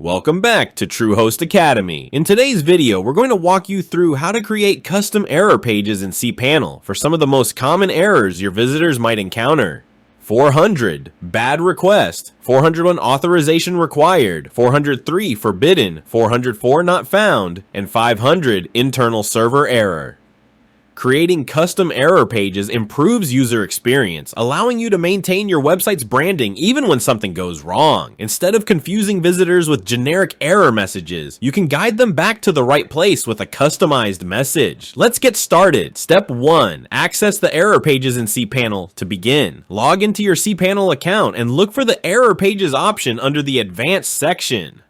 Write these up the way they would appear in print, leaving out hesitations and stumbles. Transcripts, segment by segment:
Welcome back to TrueHost Academy. In today's video, we're going to walk you through how to create custom error pages in cPanel for some of the most common errors your visitors might encounter. 400, bad request. 401, authorization required. 403, forbidden. 404, not found. And 500, internal server error. Creating custom error pages improves user experience, allowing you to maintain your website's branding even when something goes wrong. Instead of confusing visitors with generic error messages, you can guide them back to the right place with a customized message. Let's get started. Step 1. Access the error pages in cPanel. To begin, log into your cPanel account and look for the error pages option under the advanced section.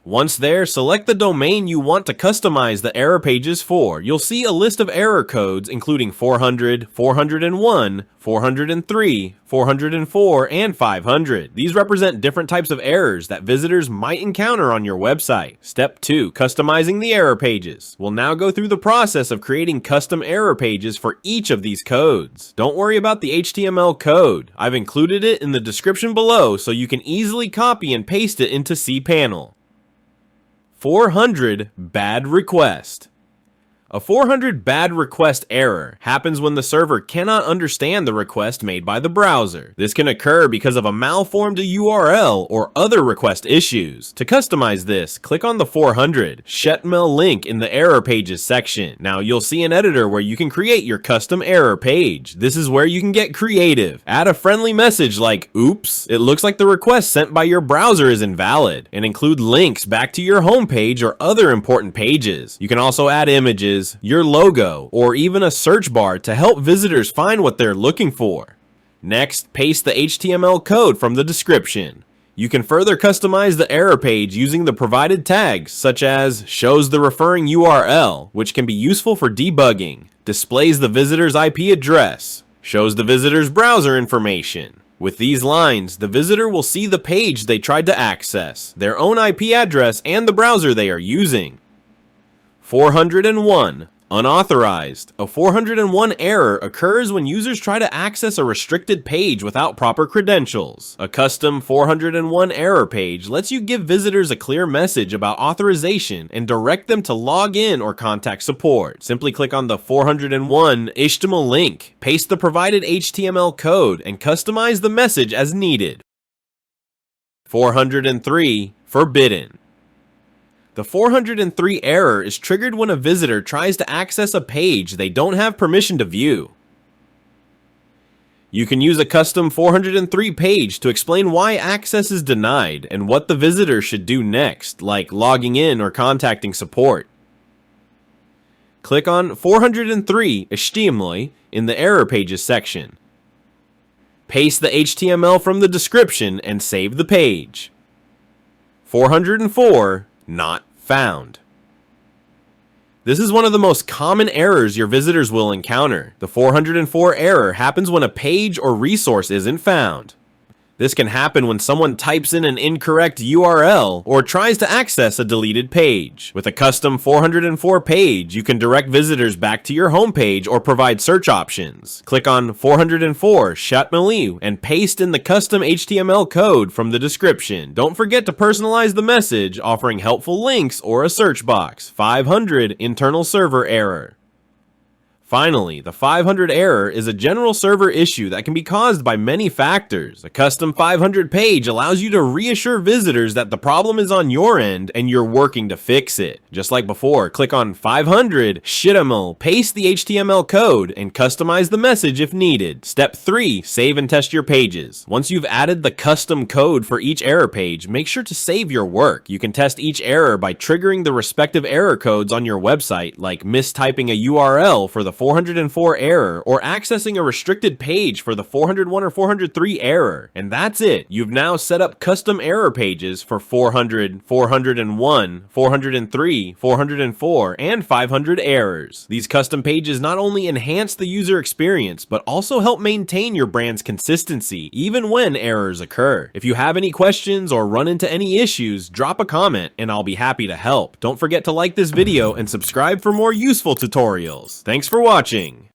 Once there, select the domain you want to customize the error pages for. You'll see a list of error codes including 400, 401, 403, 404, and 500. These represent different types of errors that visitors might encounter on your website. Step 2. Customizing the error pages. We'll now go through the process of creating custom error pages for each of these codes. Don't worry about the HTML code. I've included it in the description below so you can easily copy and paste it into cPanel. 400, bad request. A 400 bad request error happens when the server cannot understand the request made by the browser. This can occur because of a malformed URL or other request issues. To customize this, click on the 400 cPanel link in the error pages section. Now you'll see an editor where you can create your custom error page. This is where you can get creative. Add a friendly message like, "Oops, it looks like the request sent by your browser is invalid," and include links back to your home page or other important pages. You can also add images, your logo, or even a search bar to help visitors find what they're looking for. Next, paste the HTML code from the description. You can further customize the error page using the provided tags, such as shows the referring URL, which can be useful for debugging, displays the visitor's IP address, shows the visitor's browser information. With these lines, the visitor will see the page they tried to access, their own IP address, and the browser they are using. 401, unauthorized. A 401 error occurs when users try to access a restricted page without proper credentials. A custom 401 error page lets you give visitors a clear message about authorization and direct them to log in or contact support. Simply click on the 401 HTML link, paste the provided HTML code, and customize the message as needed. 403, forbidden. The 403 error is triggered when a visitor tries to access a page they don't have permission to view. You can use a custom 403 page to explain why access is denied and what the visitor should do next, like logging in or contacting support. Click on 403 HTML in the error pages section. Paste the HTML from the description and save the page. 404, not found. This is one of the most common errors your visitors will encounter. The 404 error happens when a page or resource isn't found. This can happen when someone types in an incorrect URL or tries to access a deleted page. With a custom 404 page, you can direct visitors back to your home page or provide search options. Click on 404 cPanel and paste in the custom HTML code from the description. Don't forget to personalize the message, offering helpful links or a search box. 500, internal server error. Finally, the 500 error is a general server issue that can be caused by many factors. A custom 500 page allows you to reassure visitors that the problem is on your end and you're working to fix it. Just like before, click on 500 cPanel, paste the HTML code, and customize the message if needed. Step 3. Save and test your pages. Once you've added the custom code for each error page, make sure to save your work. You can test each error by triggering the respective error codes on your website, like mistyping a URL for the 404 error or accessing a restricted page for the 401 or 403 error. And that's it. You've now set up custom error pages for 400, 401, 403, 404, and 500 errors. These custom pages not only enhance the user experience, but also help maintain your brand's consistency, even when errors occur. If you have any questions or run into any issues, drop a comment and I'll be happy to help. Don't forget to like this video and subscribe for more useful tutorials. Thanks for watching.